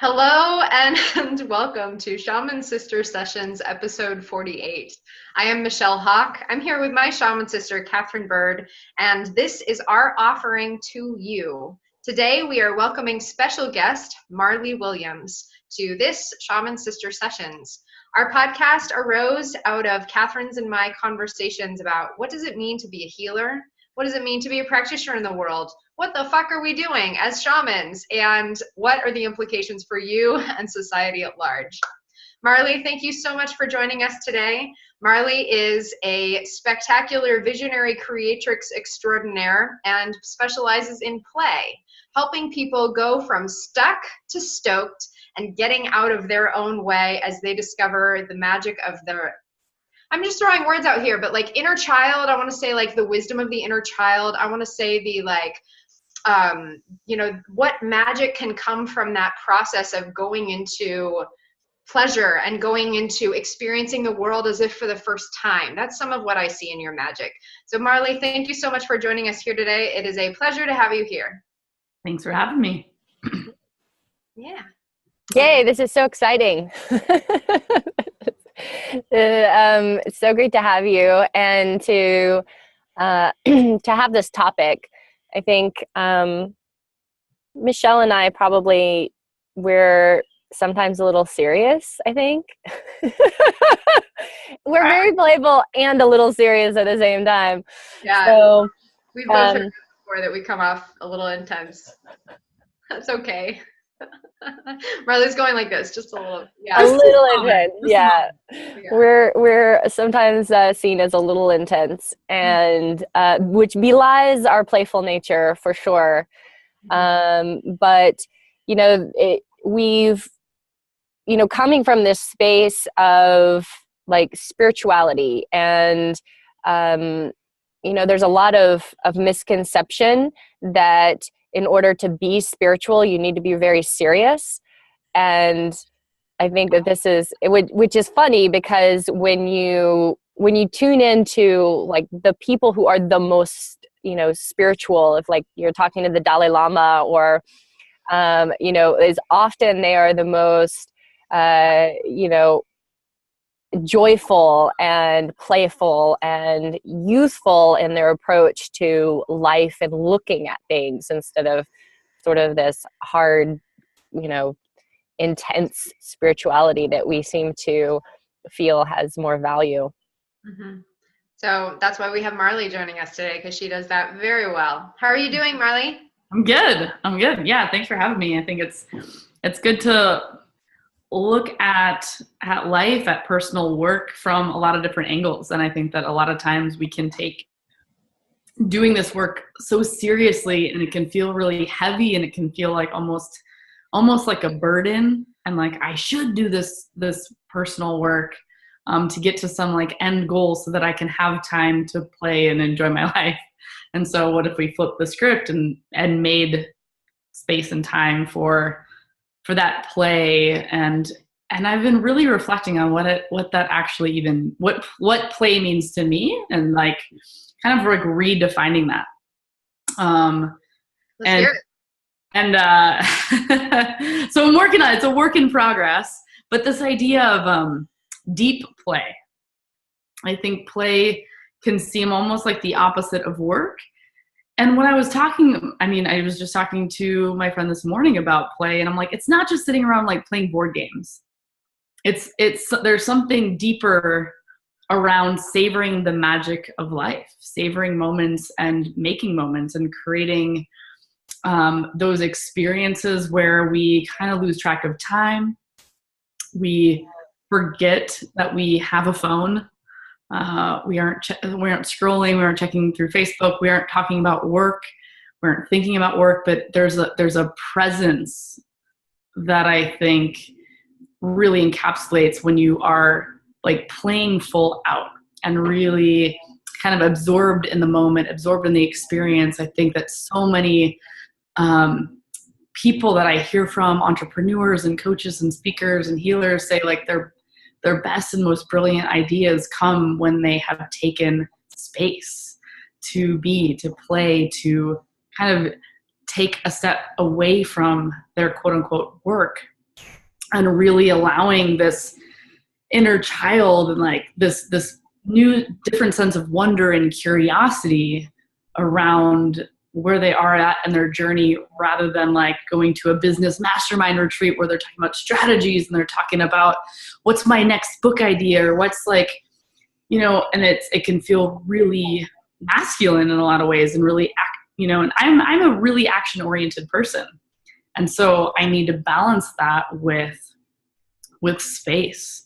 Hello and welcome to Shaman Sister Sessions, episode 48. I am Michelle Hawk. I'm here with my shaman sister, Katherine Bird, and this is our offering to you. Today we are welcoming special guest, Marli Williams, to this Shaman Sister Sessions. Our podcast arose out of Katherine's and my conversations about what does it mean to be a healer? What does it mean to be a practitioner in the world? What the fuck are we doing as shamans? And what are the implications for you and society at large? Marli, thank you so much for joining us today. Marli is a spectacular visionary creatrix extraordinaire and specializes in play, helping people go from stuck to stoked and getting out of their own way as they discover the magic of their, I'm just throwing words out here, but like inner child, I want to say like the wisdom of the inner child. I want to say the what magic can come from that process of going into pleasure and going into experiencing the world as if for the first time. That's some of what I see in your magic. So Marli, thank you so much for joining us here today. It is a pleasure to have you here. Thanks for having me. Yeah. Yay, this is so exciting. It's so great to have you and to have this topic. I think Michelle and I we're sometimes a little serious, I think. We're very playful and a little serious at the same time. Yeah, so, we've both heard before that we come off a little intense. That's okay. Marli's going like this, just a little, yeah. A little intense, yeah. We're sometimes seen as a little intense, and which belies our playful nature for sure. But we've coming from this space of like spirituality, and there's a lot of misconception that in order to be spiritual, you need to be very serious. And I think that this is, which is funny because when you tune into like the people who are the most, spiritual, if like you're talking to the Dalai Lama or, is often they are the most, joyful and playful and youthful in their approach to life and looking at things instead of sort of this hard, intense spirituality that we seem to feel has more value. Mm-hmm. So that's why we have Marli joining us today, because she does that very well. How are you doing, Marli? I'm good. Yeah, thanks for having me. I think it's good to look at life, at personal work from a lot of different angles. And I think that a lot of times we can take doing this work so seriously, and it can feel really heavy, and it can feel like almost like a burden, and like I should do this personal work to get to some like end goal so that I can have time to play and enjoy my life. And so what if we flip the script and made space and time for that play, and I've been really reflecting on what that actually even what play means to me, and like kind of like redefining that. Let's hear it. And so I'm working on it. It's a work in progress, but this idea of deep play, I think play can seem almost like the opposite of work. And when I was just talking to my friend this morning about play, and I'm like, it's not just sitting around like playing board games. There's something deeper around savoring the magic of life, savoring moments and making moments and creating those experiences where we kind of lose track of time. We forget that we have a phone. We aren't scrolling. We aren't checking through Facebook. We aren't talking about work. We aren't thinking about work. But there's a presence that I think really encapsulates when you are like playing full out and really kind of absorbed in the moment, absorbed in the experience. I think that so many people that I hear from, entrepreneurs and coaches and speakers and healers, say like their best and most brilliant ideas come when they have taken space to be, to play, to kind of take a step away from their quote unquote work and really allowing this inner child and like this new different sense of wonder and curiosity around where they are at in their journey, rather than like going to a business mastermind retreat where they're talking about strategies and they're talking about what's my next book idea or what's like, and it can feel really masculine in a lot of ways and really and I'm a really action oriented person. And so I need to balance that with space.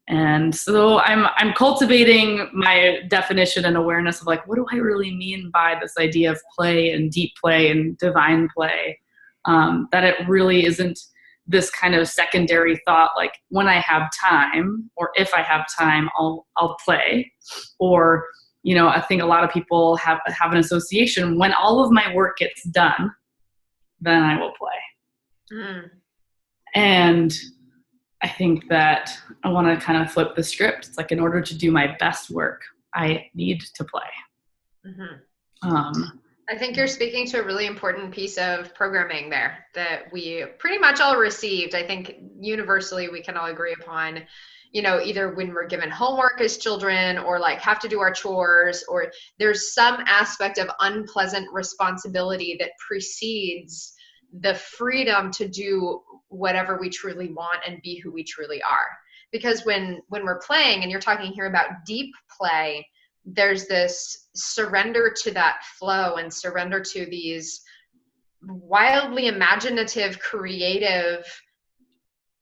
And so I'm cultivating my definition and awareness of like, what do I really mean by this idea of play and deep play and divine play? That it really isn't this kind of secondary thought, like when I have time or if I have time, I'll play. Or, I think a lot of people have an association when all of my work gets done, then I will play. Mm. And I think that I want to kind of flip the script. It's like, in order to do my best work, I need to play. Mm-hmm. I think you're speaking to a really important piece of programming there that we pretty much all received. I think universally we can all agree upon, either when we're given homework as children or like have to do our chores, or there's some aspect of unpleasant responsibility that precedes the freedom to do whatever we truly want and be who we truly are. Because when we're playing, and you're talking here about deep play, there's this surrender to that flow and surrender to these wildly imaginative, creative,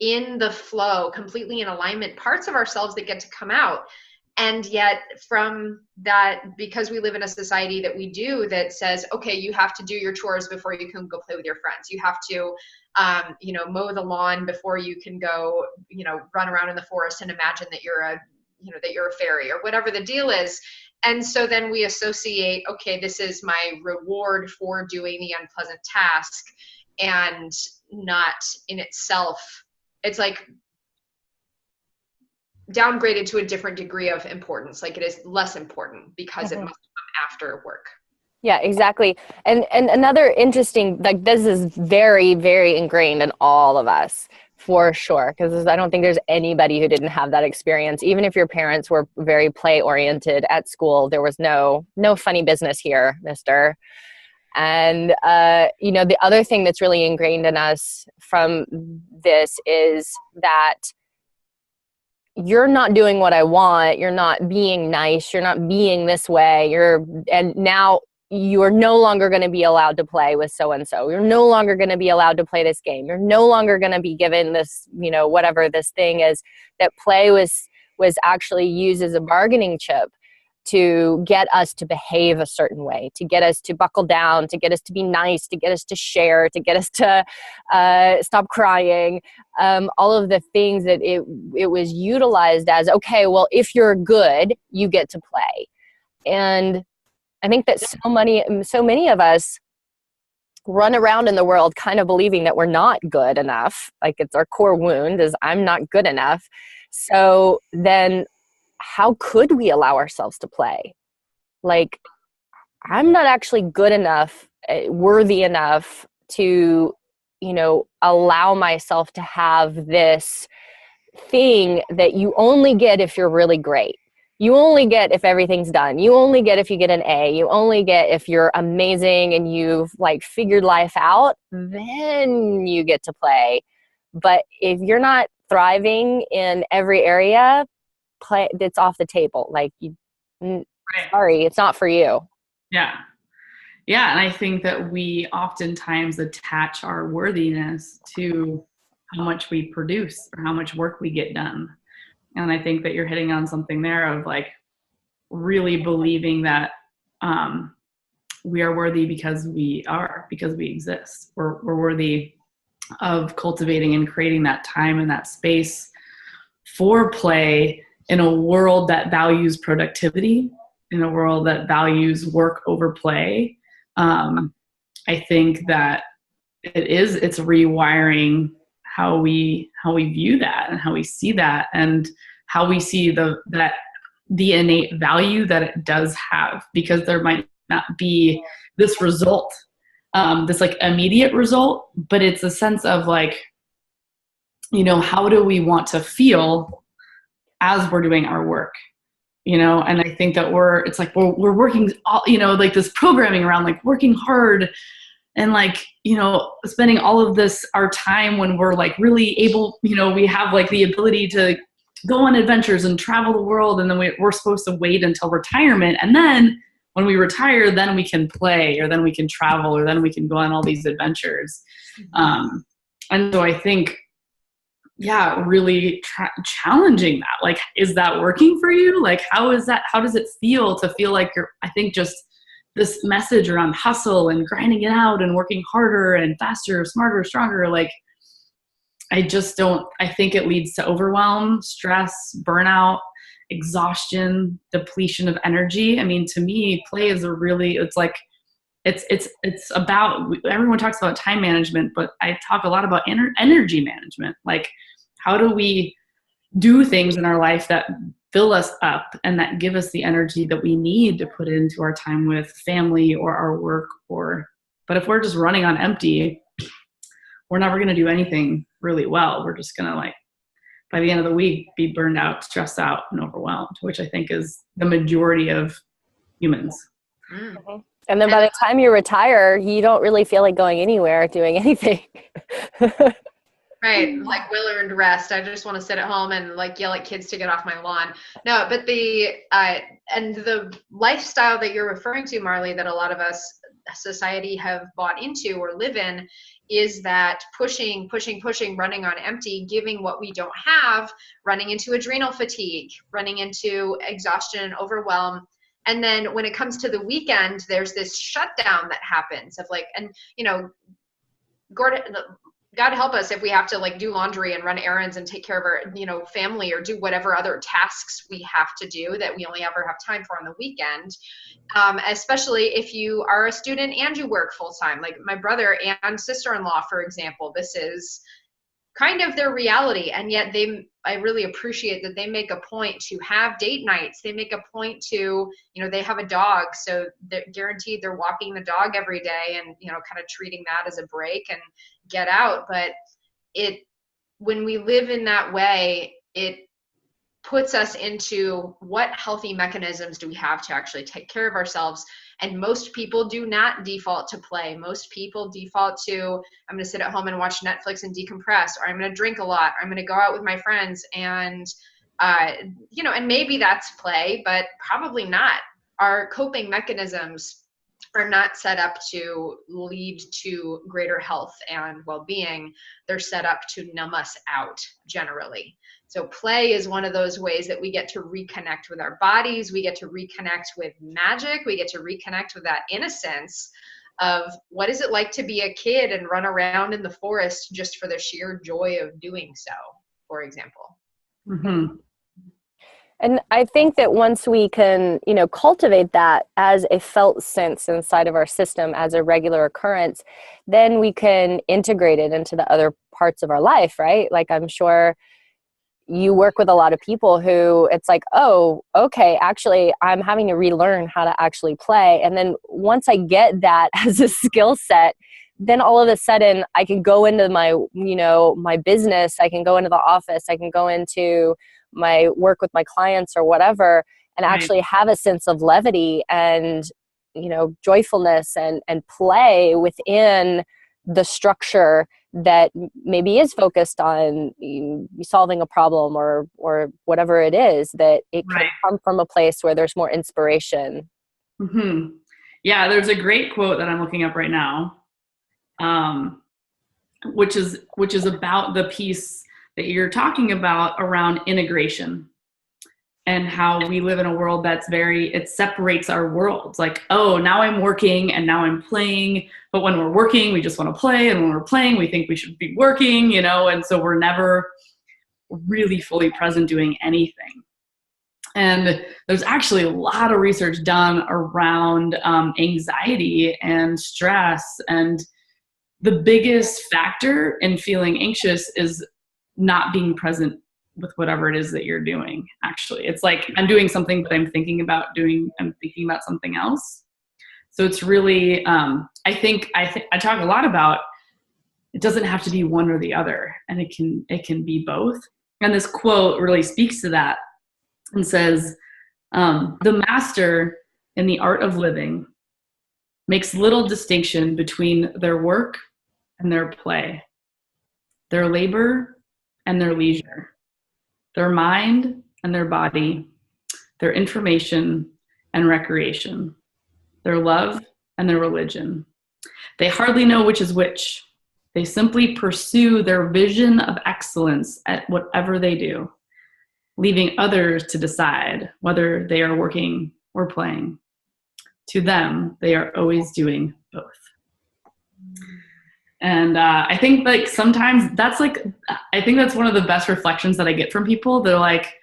in the flow, completely in alignment parts of ourselves that get to come out. And yet from that, because we live in a society that we do that says, okay, you have to do your chores before you can go play with your friends. You have to, mow the lawn before you can go, run around in the forest and imagine that you're a fairy or whatever the deal is. And so then we associate, okay, this is my reward for doing the unpleasant task, and not in itself. It's like downgraded to a different degree of importance. Like it is less important because it must come after work. Yeah, exactly. And another interesting, like this is very, very ingrained in all of us for sure. Because I don't think there's anybody who didn't have that experience. Even if your parents were very play oriented at school, there was no funny business here, mister. And, the other thing that's really ingrained in us from this is that you're not doing what I want. You're not being nice. You're not being this way. And now you are no longer going to be allowed to play with so-and-so. You're no longer going to be allowed to play this game. You're no longer going to be given this, whatever this thing is. That play was actually used as a bargaining chip to get us to behave a certain way, to get us to buckle down, to get us to be nice, to get us to share, to get us to stop crying. All of the things that it was utilized as, okay, well, if you're good, you get to play. And I think that so many of us run around in the world kind of believing that we're not good enough. Like it's our core wound is I'm not good enough. So then how could we allow ourselves to play? Like, I'm not actually good enough, worthy enough to, allow myself to have this thing that you only get if you're really great. You only get if everything's done. You only get if you get an A. You only get if you're amazing and you've like figured life out, then you get to play. But if you're not thriving in every area, play, it's off the table. Like, sorry, it's not for you. Yeah. And I think that we oftentimes attach our worthiness to how much we produce or how much work we get done. And I think that you're hitting on something there of like really believing that we are worthy because we exist. We're worthy of cultivating and creating that time and that space for play in a world that values productivity, in a world that values work over play. I think that it's rewiring how we view that and how we see that and how we see the innate value that it does have, because there might not be this result, this like immediate result, but it's a sense of like how do we want to feel as we're doing our work? And I think that it's like we're working all, like this programming around like working hard and like, spending all of our time when we're like really able, we have like the ability to go on adventures and travel the world. And then we're supposed to wait until retirement. And then when we retire, then we can play, or then we can travel, or then we can go on all these adventures. And so I think, really challenging that. Like, is that working for you? Like, how does it feel to feel like I think just this message around hustle and grinding it out and working harder and faster, smarter, stronger. Like, I think it leads to overwhelm, stress, burnout, exhaustion, depletion of energy. I mean, to me, play is it's about, everyone talks about time management, but I talk a lot about energy management. Like, how do we do things in our life that fill us up and that give us the energy that we need to put into our time with family or our work? But if we're just running on empty, we're never going to do anything really well. We're just going to, like, by the end of the week, be burned out, stressed out, and overwhelmed, which I think is the majority of humans. Mm-hmm. And then by the time you retire, you don't really feel like going anywhere, doing anything. Right. Like well-earned rest. I just want to sit at home and like yell at kids to get off my lawn. No, but and the lifestyle that you're referring to, Marli, that a lot of us society have bought into or live in, is that pushing, running on empty, giving what we don't have, running into adrenal fatigue, running into exhaustion and overwhelm. And then when it comes to the weekend, there's this shutdown that happens of like, and God help us if we have to like do laundry and run errands and take care of our, family, or do whatever other tasks we have to do that we only ever have time for on the weekend. Especially if you are a student and you work full time, like my brother and sister-in-law, for example. This is kind of their reality. And yet I really appreciate that they make a point to have date nights. They make a point to, they have a dog, so they're guaranteed they're walking the dog every day and, kind of treating that as a break and get out. But when we live in that way, it puts us into what healthy mechanisms do we have to actually take care of ourselves. And most people do not default to play. Most people default to, I'm going to sit at home and watch Netflix and decompress, or I'm going to drink a lot, or I'm going to go out with my friends and, and maybe that's play, but probably not. Our coping mechanisms are not set up to lead to greater health and well-being. They're set up to numb us out generally. So play is one of those ways that we get to reconnect with our bodies. We get to reconnect with magic. We get to reconnect with that innocence of what is it like to be a kid and run around in the forest just for the sheer joy of doing so, for example. Mm-hmm. And I think that once we can, cultivate that as a felt sense inside of our system as a regular occurrence, then we can integrate it into the other parts of our life, right? Like, I'm sure you work with a lot of people who it's like, oh, okay, actually, I'm having to relearn how to actually play. And then once I get that as a skill set, then all of a sudden I can go into my, my business, I can go into the office, I can go into my work with my clients or whatever, and actually have a sense of levity and, joyfulness and play within the structure that maybe is focused on solving a problem or whatever it is, that it can come from a place where there's more inspiration. Mm-hmm. Yeah, there's a great quote that I'm looking up right now, which is about the piece that you're talking about around integration and how we live in a world that's it separates our worlds. Like, oh, now I'm working and now I'm playing. But when we're working, we just want to play. And when we're playing, we think we should be working, and so we're never really fully present doing anything. And there's actually a lot of research done around anxiety and stress. And the biggest factor in feeling anxious is not being present with whatever it is that you're doing. Actually, it's like I'm doing something, but I'm thinking about something else. So it's really, I think I talk a lot about it doesn't have to be one or the other, and it can be both. And this quote really speaks to that and says, the master in the art of living makes little distinction between their work and their play, their labor and their leisure, their mind and their body, their information and recreation, their love and their religion. They hardly know which is which. They simply pursue their vision of excellence at whatever they do, leaving others to decide whether they are working or playing. To them, they are always doing both. And I think like sometimes that's like, I think that's one of the best reflections that I get from people. They're like,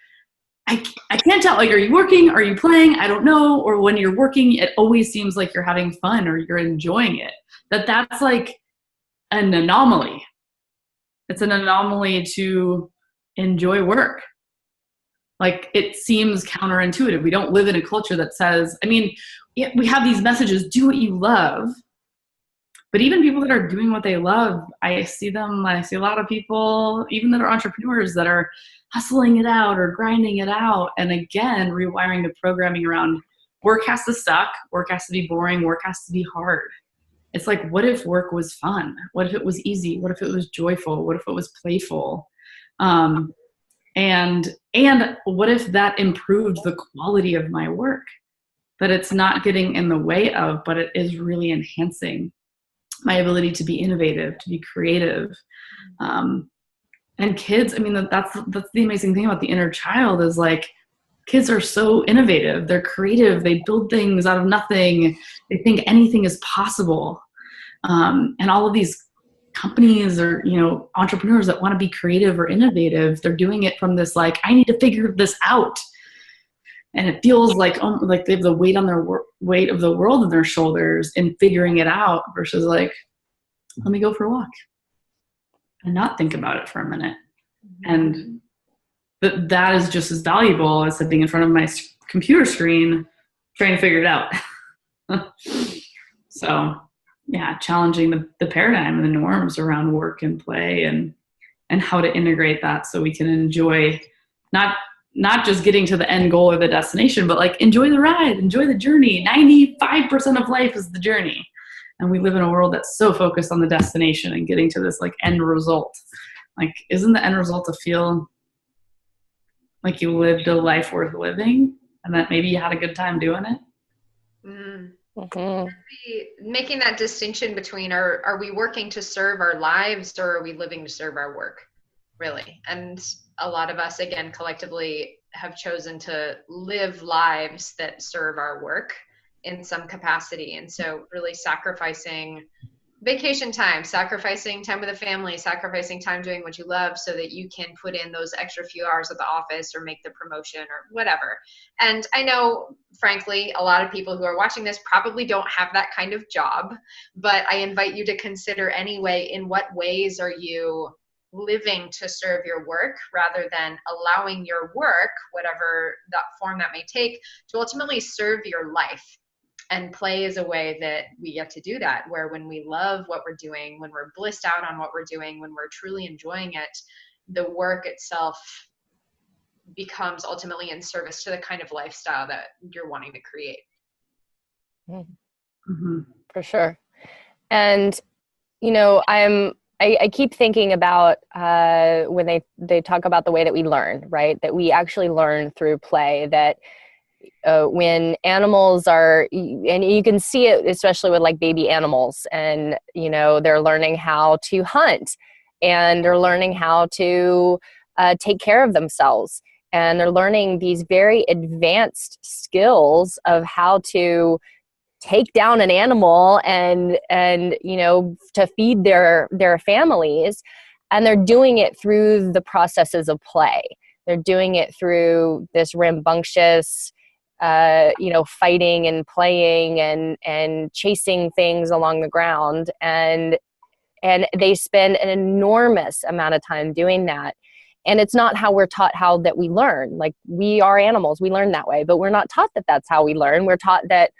I can't tell, like, are you working? Are you playing? I don't know. Or when you're working, it always seems like you're having fun or you're enjoying it. That's like an anomaly. It's an anomaly to enjoy work. Like, it seems counterintuitive. We don't live in a culture that says, I mean, we have these messages, do what you love. But even people that are doing what they love, I see a lot of people, even that are entrepreneurs, that are hustling it out or grinding it out. And again, rewiring the programming around work has to suck, work has to be boring, work has to be hard. It's like, what if work was fun? What if it was easy? What if it was joyful? What if it was playful? And what if that improved the quality of my work? That it's not getting in the way of, but it is really enhancing my ability to be innovative, to be creative. And kids, I mean, that's the amazing thing about the inner child is like, kids are so innovative. They're creative. They build things out of nothing. They think anything is possible. And all of these companies or, entrepreneurs that want to be creative or innovative, they're doing it from this, like, I need to figure this out. And it feels like they have the weight of the world on their shoulders in figuring it out versus like, let me go for a walk and not think about it for a minute. And that is just as valuable as sitting in front of my computer screen trying to figure it out. So yeah, challenging the paradigm and the norms around work and play and how to integrate that so we can enjoy not just getting to the end goal or the destination, but like enjoy the ride, enjoy the journey. 95% of life is the journey. And we live in a world that's so focused on the destination and getting to this like end result. Like, isn't the end result to feel like you lived a life worth living and that maybe you had a good time doing it? Mm-hmm. Making that distinction between are we working to serve our lives or are we living to serve our work, really? And a lot of us, again, collectively have chosen to live lives that serve our work in some capacity. And so really sacrificing vacation time, sacrificing time with the family, sacrificing time doing what you love so that you can put in those extra few hours at the office or make the promotion or whatever. And I know, frankly, a lot of people who are watching this probably don't have that kind of job, but I invite you to consider anyway, in what ways are you living to serve your work rather than allowing your work, whatever that form that may take, to ultimately serve your life. And play is a way that we get to do that, where when we love what we're doing, when we're blissed out on what we're doing, when we're truly enjoying it, the work itself becomes ultimately in service to the kind of lifestyle that you're wanting to create. Mm-hmm. For sure. And, I keep thinking about when they talk about the way that we learn, right? That we actually learn through play, that when animals are, and you can see it especially with like baby animals, and they're learning how to hunt, and they're learning how to take care of themselves, and they're learning these very advanced skills of how to take down an animal and to feed their families, and they're doing it through the processes of play. They're doing it through this rambunctious fighting and playing and chasing things along the ground. And they spend an enormous amount of time doing that. And it's not how we're taught how that we learn. Like, we are animals, we learn that way, but we're not taught that that's how we learn. We're taught that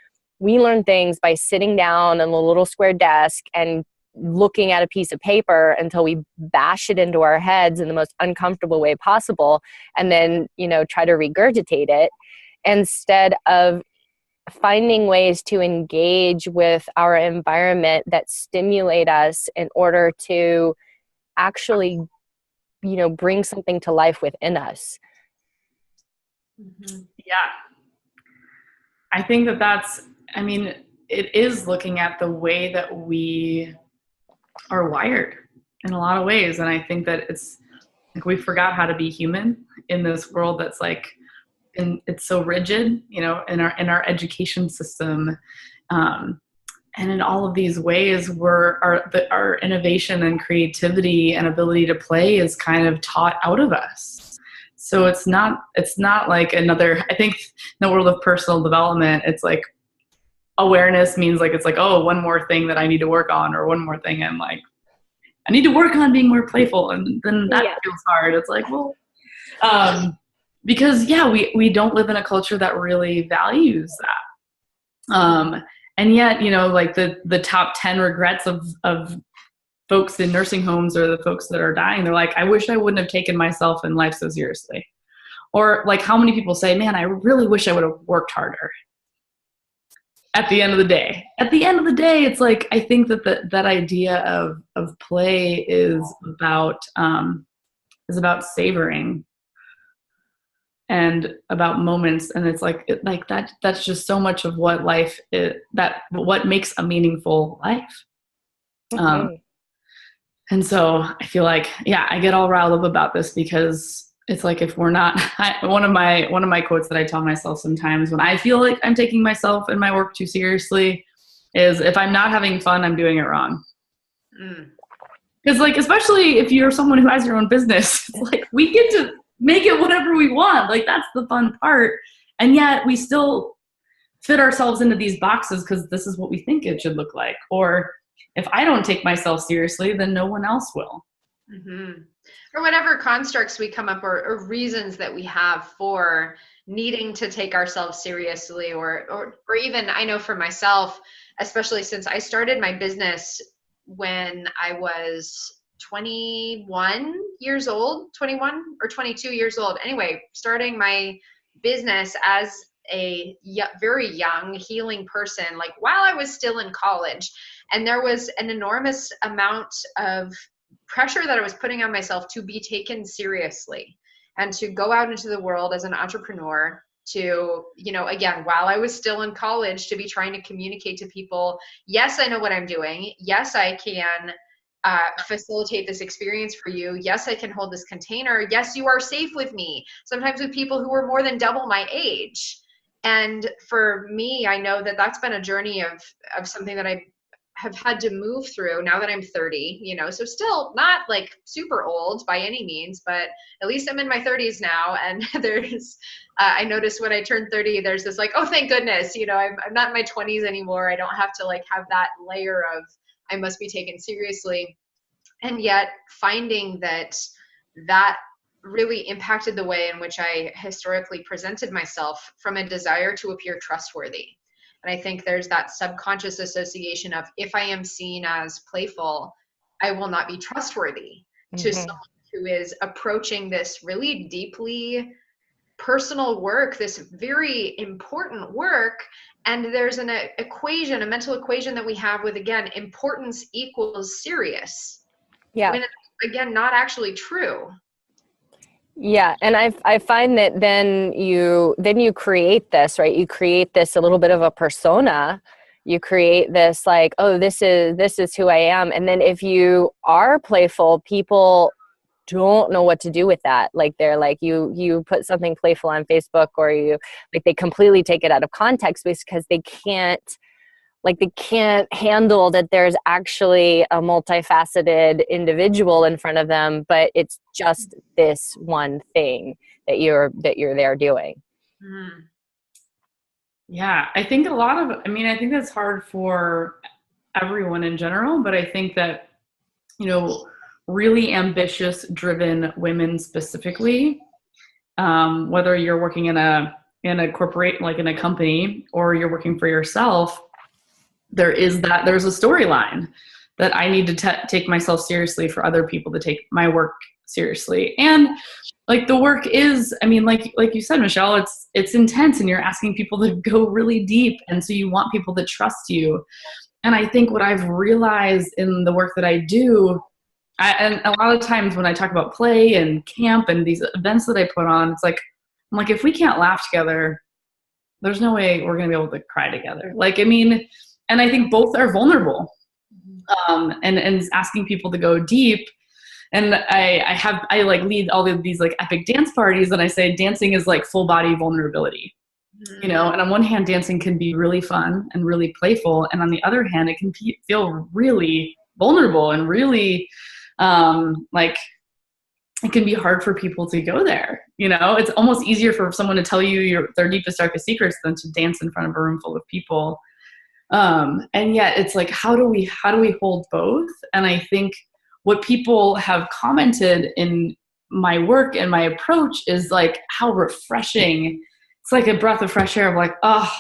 we learn things by sitting down on a little square desk and looking at a piece of paper until we bash it into our heads in the most uncomfortable way possible, and then, try to regurgitate it, instead of finding ways to engage with our environment that stimulate us in order to actually, bring something to life within us. Mm-hmm. Yeah. I think it is looking at the way that we are wired in a lot of ways. And I think that it's like we forgot how to be human in this world that's like, and it's so rigid, in our education system, and in all of these ways, our innovation and creativity and ability to play is kind of taught out of us. So it's not like another. I think in the world of personal development, it's like awareness means like it's like, oh, one more thing that I need to work on, or one more thing I'm like, I need to work on being more playful, and then that feels hard. It's like, well. Because we don't live in a culture that really values that. And yet, like the top 10 regrets of folks in nursing homes or the folks that are dying, they're like, I wish I wouldn't have taken myself and life so seriously. Or like how many people say, man, I really wish I would have worked harder. At the end of the day, it's like, I think that idea of play is about savoring and about moments, and it's like that's just so much of what life is, what makes a meaningful life. Okay. And so I feel like, I get all riled up about this because it's like, if we're not, one of my quotes that I tell myself sometimes when I feel like I'm taking myself and my work too seriously is, if I'm not having fun, I'm doing it wrong. Because like, especially if you're someone who has your own business, it's like we get to make it whatever we want. Like, that's the fun part. And yet we still fit ourselves into these boxes because this is what we think it should look like. Or if I don't take myself seriously, then no one else will. Mm-hmm. Or whatever constructs we come up, or reasons that we have for needing to take ourselves seriously, or even, I know for myself, especially since I started my business when I was 21 or 22 years old. Anyway, starting my business as a very young healing person, like while I was still in college. And there was an enormous amount of pressure that I was putting on myself to be taken seriously and to go out into the world as an entrepreneur, to, again, while I was still in college, to be trying to communicate to people, yes, I know what I'm doing. Yes, I can facilitate this experience for you. Yes, I can hold this container. Yes, you are safe with me. Sometimes with people who were more than double my age. And for me, I know that that's been a journey of something that I have had to move through now that I'm 30, so still not like super old by any means, but at least I'm in my 30s now. And there's, I noticed when I turned 30, there's this like, oh, thank goodness, I'm not in my 20s anymore. I don't have to like have that layer of, I must be taken seriously. And yet finding that really impacted the way in which I historically presented myself, from a desire to appear trustworthy. And I think there's that subconscious association of, if I am seen as playful, I will not be trustworthy to someone who is approaching this really deeply personal work, this very important work. And there's an equation, a mental equation that we have with, again, importance equals serious. Yeah. When it's, again, not actually true. Yeah. And I find that then you create this, right? You create this a little bit of a persona. You create this like, oh, this is who I am. And then if you are playful, people don't know what to do with that. Like, they're like, you put something playful on Facebook, or they completely take it out of context because they can't handle that there's actually a multifaceted individual in front of them, but it's just this one thing that you're there doing. Yeah, I think I think that's hard for everyone in general, but I think that, really ambitious, driven women specifically, whether you're working in a corporate, like in a company, or you're working for yourself, there's a storyline that I need to take myself seriously for other people to take my work seriously. And like the work is, I mean, like you said, Michelle, it's intense, and you're asking people to go really deep. And so you want people to trust you. And I think what I've realized in the work that I do, and a lot of times when I talk about play and camp and these events that I put on, it's like, I'm like, if we can't laugh together, there's no way we're going to be able to cry together. Like, I mean, and I think both are vulnerable. And asking people to go deep. And I like lead all of these like epic dance parties, and I say dancing is like full body vulnerability, you know, and on one hand, dancing can be really fun and really playful. And on the other hand, it can feel really vulnerable and really, like it can be hard for people to go there. You know, it's almost easier for someone to tell you their deepest, darkest secrets than to dance in front of a room full of people. And yet it's like, how do we hold both? And I think what people have commented in my work and my approach is like how refreshing. It's like a breath of fresh air of like, oh,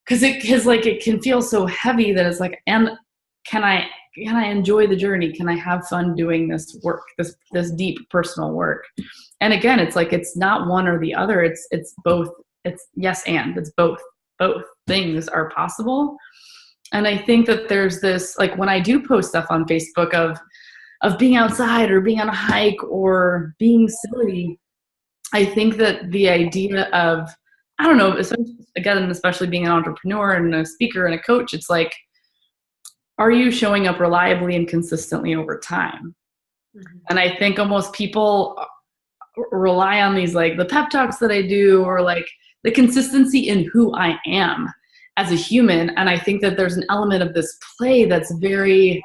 because it can feel so heavy that it's like, and can I enjoy the journey? Can I have fun doing this work, this deep personal work? And again, it's like, it's not one or the other. It's both. It's yes, and it's both. Both things are possible. And I think that there's this, like when I do post stuff on Facebook of being outside or being on a hike or being silly, I think that the idea of, I don't know, again, especially being an entrepreneur and a speaker and a coach, it's like, are you showing up reliably and consistently over time? Mm-hmm. And I think almost people rely on these, like the pep talks that I do, or like the consistency in who I am as a human. And I think that there's an element of this play that's it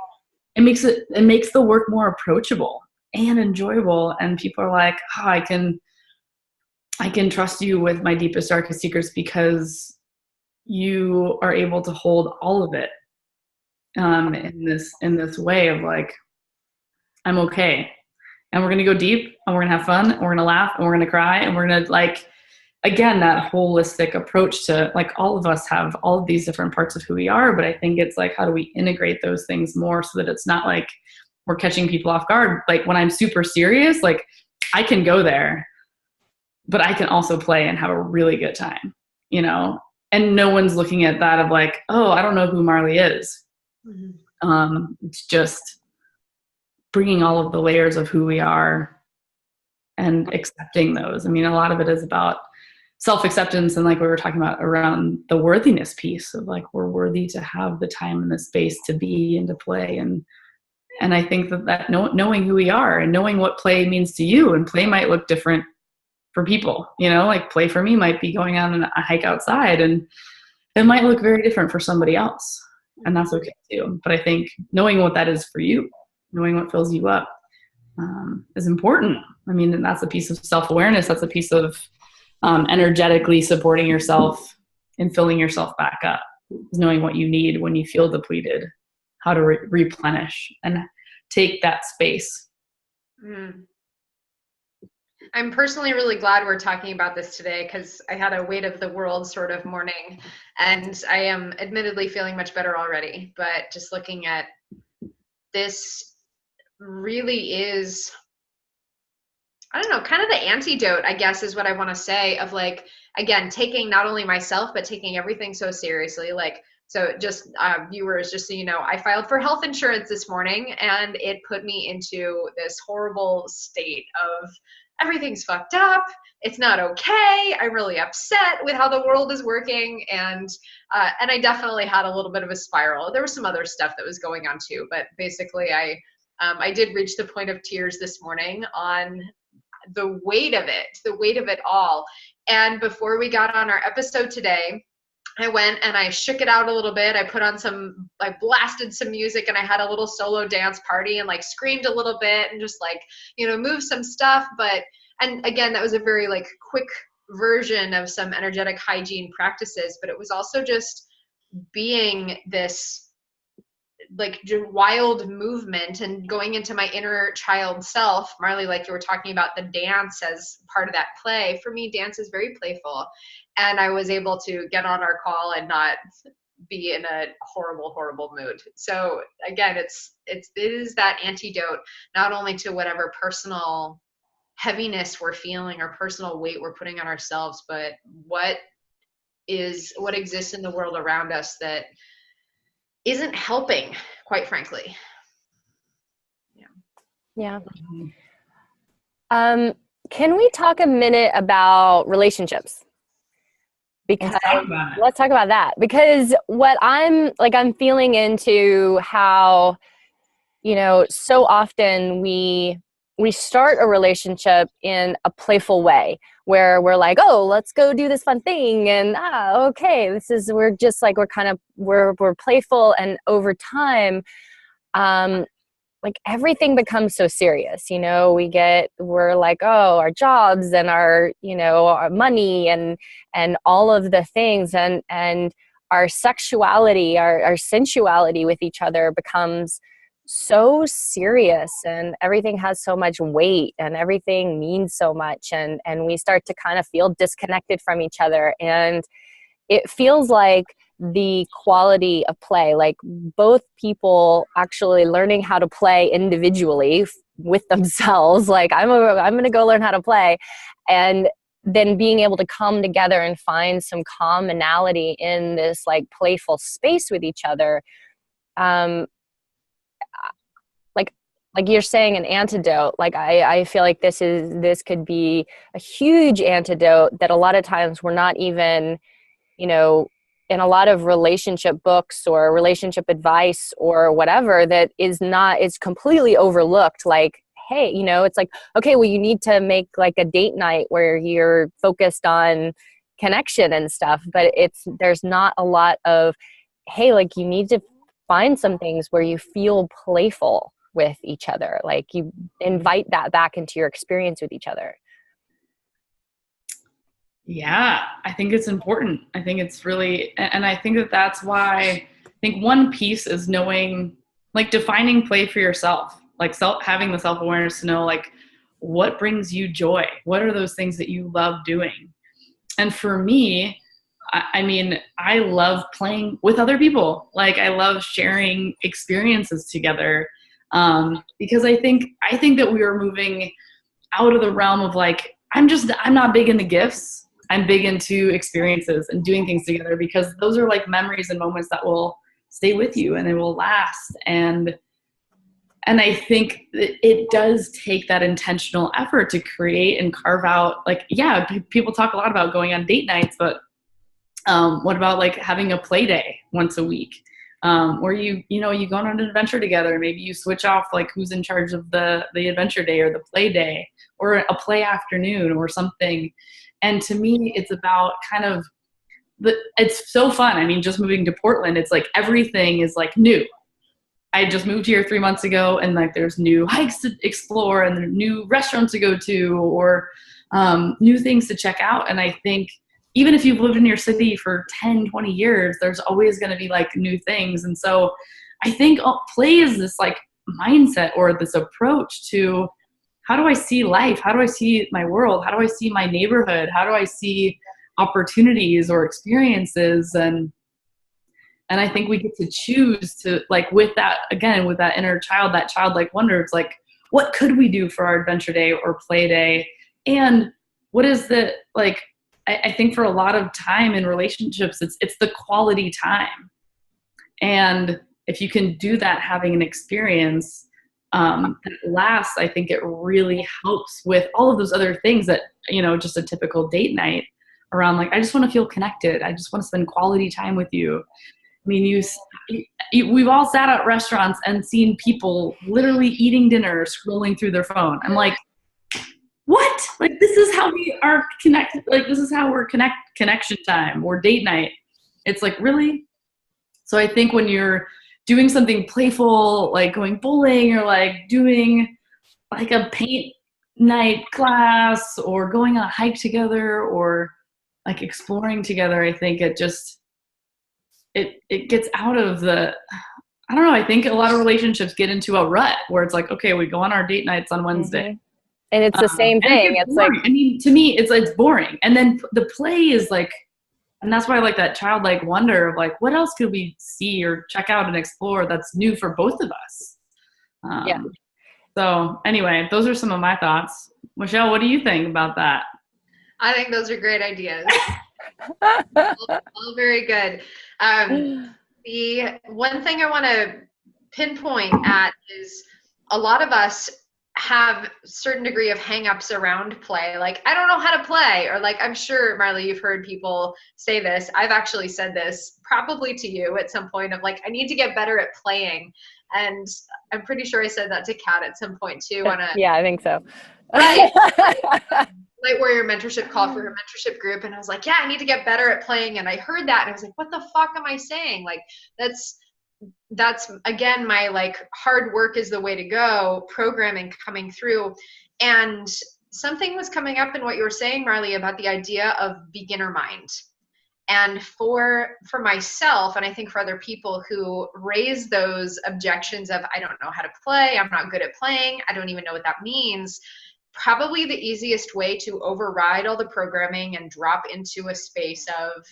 makes the work more approachable and enjoyable. And people are like, oh, I can trust you with my deepest, darkest secrets because you are able to hold all of it in this way of like, I'm okay. And we're going to go deep, and we're going to have fun, and we're going to laugh, and we're going to cry, and we're going to like, again, that holistic approach to like, all of us have all of these different parts of who we are. But I think it's like, how do we integrate those things more so that it's not like we're catching people off guard? Like when I'm super serious, like I can go there, but I can also play and have a really good time, you know? And no one's looking at that of like, oh, I don't know who Marli is. Mm-hmm. It's just bringing all of the layers of who we are and accepting those. I mean, a lot of it is about self-acceptance, and like we were talking about around the worthiness piece of like, we're worthy to have the time and the space to be and to play. And I think that knowing who we are and knowing what play means to you, and play might look different for people, you know, like play for me might be going on a hike outside, and it might look very different for somebody else. And that's okay too. But I think knowing what that is for you, knowing what fills you up, is important. I mean, and that's a piece of self-awareness. That's a piece of energetically supporting yourself and filling yourself back up, knowing what you need when you feel depleted, how to replenish and take that space. I'm personally really glad we're talking about this today, because I had a weight of the world sort of morning, and I am admittedly feeling much better already. But just looking at this really is, I don't know, kind of the antidote, I guess, is what I want to say, of like, again, taking not only myself, but taking everything so seriously. Like, so just viewers, just so you know, I filed for health insurance this morning, and it put me into this horrible state of everything's fucked up. It's not okay. I'm really upset with how the world is working. And I definitely had a little bit of a spiral. There was some other stuff that was going on too, but basically I did reach the point of tears this morning on the weight of it all. And before we got on our episode today, I went and I shook it out a little bit. I blasted some music, and I had a little solo dance party and like screamed a little bit and just like, you know, moved some stuff. And again, that was a very like quick version of some energetic hygiene practices, but it was also just being this like wild movement and going into my inner child self. Marli, like you were talking about the dance as part of that play. For me, dance is very playful. And I was able to get on our call and not be in a horrible, horrible mood. So again, it is that antidote, not only to whatever personal heaviness we're feeling or personal weight we're putting on ourselves, but what exists in the world around us that isn't helping, quite frankly. Yeah. Can we talk a minute about relationships? Because let's talk about that. Because what I'm feeling into how, so often we start a relationship in a playful way where we're like, oh, let's go do this fun thing. And, okay, we're playful. And over time, everything becomes so serious, we're like, oh, our jobs and our money and all of the things and our sexuality, our sensuality with each other becomes so serious, and everything has so much weight and everything means so much. And we start to kind of feel disconnected from each other. And it feels like the quality of play, like both people actually learning how to play individually with themselves, like I'm going to go learn how to play, and then being able to come together and find some commonality in this like playful space with each other. Like you're saying, an antidote. Like I feel like this could be a huge antidote that a lot of times we're not even, in a lot of relationship books or relationship advice or whatever, that is completely overlooked. Like, hey, it's like, okay, well, you need to make like a date night where you're focused on connection and stuff, but there's not a lot of, hey, like you need to find some things where you feel playful with each other. Like you invite that back into your experience with each other. Yeah, I think it's important. I think it's really, and I think that's why I think one piece is knowing, like defining play for yourself, like having the self-awareness to know like what brings you joy. What are those things that you love doing? And for me, I mean, I love playing with other people. Like I love sharing experiences together. Because I think that we are moving out of the realm of like, I'm not big into gifts. I'm big into experiences and doing things together, because those are like memories and moments that will stay with you and it will last. And I think it does take that intentional effort to create and carve out, like, yeah, people talk a lot about going on date nights, but what about like having a play day once a week? Or you go on an adventure together. Maybe you switch off like who's in charge of the adventure day or the play day or a play afternoon or something. And to me, it's about kind of it's so fun. I mean, just moving to Portland, it's like everything is like new. I just moved here 3 months ago, and like there's new hikes to explore and there are new restaurants to go to, or new things to check out. And I think even if you've lived in your city for 10, 20 years, there's always going to be like new things. And so I think play is this like mindset or this approach to, how do I see life? How do I see my world? How do I see my neighborhood? How do I see opportunities or experiences? And I think we get to choose to, like, with that, again, with that inner child, that childlike wonder, it's like, what could we do for our adventure day or play day? And what is the, like, I think for a lot of time in relationships, it's the quality time. And if you can do that, having an experience that lasts, I think it really helps with all of those other things that, just a typical date night around, like, I just want to feel connected. I just want to spend quality time with you. I mean, we've all sat at restaurants and seen people literally eating dinner, scrolling through their phone. I'm like, what? Like, this is how we are connected. Like, this is how we're connection time or date night. It's like, really? So I think when you're doing something playful, like going bowling or like doing like a paint night class or going on a hike together or like exploring together, I think it just, it gets out of the, I don't know, I think a lot of relationships get into a rut where it's like, okay, we go on our date nights on Wednesday. Mm-hmm. And it's the same thing. It's like, I mean, to me, it's boring. And then the play is like, And that's why I like that childlike wonder of like, what else could we see or check out and explore that's new for both of us? Yeah. So anyway, those are some of my thoughts. Michelle, what do you think about that? I think those are great ideas. all very good. The one thing I want to pinpoint at is a lot of us have a certain degree of hangups around play. Like, I don't know how to play, or like, I'm sure, Marli, you've heard people say this. I've actually said this probably to you at some point of like, I need to get better at playing. And I'm pretty sure I said that to Kat at some point too. Yeah, I think so. Right. Light Warrior mentorship call for her mentorship group. And I was like, yeah, I need to get better at playing. And I heard that and I was like, what the fuck am I saying? Like, that's again, my like hard work is the way to go, programming coming through. And something was coming up in what you were saying, Marli, about the idea of beginner mind. And for myself, and I think for other people who raise those objections of, I don't know how to play, I'm not good at playing, I don't even know what that means, probably the easiest way to override all the programming and drop into a space of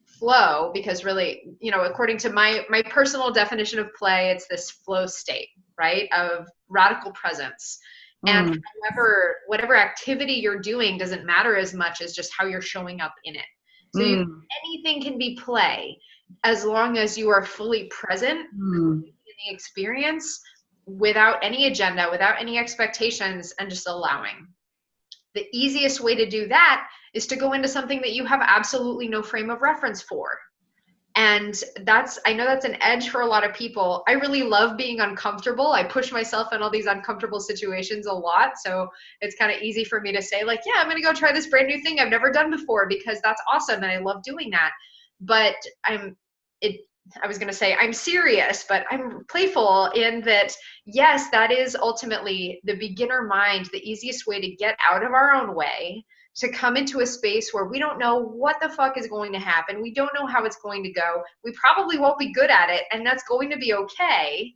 flow, because really, you know, according to my personal definition of play, it's this flow state, right, of radical presence. And whatever activity you're doing doesn't matter as much as just how you're showing up in it. So anything can be play as long as you are fully present in the experience without any agenda, without any expectations, and just allowing. The easiest way to do that is to go into something that you have absolutely no frame of reference for. And I know that's an edge for a lot of people. I really love being uncomfortable. I push myself in all these uncomfortable situations a lot. So it's kind of easy for me to say like, yeah, I'm going to go try this brand new thing I've never done before, because that's awesome. And I love doing that. But I was going to say I'm serious, but I'm playful in that, yes, that is ultimately the beginner mind, the easiest way to get out of our own way, to come into a space where we don't know what the fuck is going to happen. We don't know how it's going to go. We probably won't be good at it, and that's going to be okay.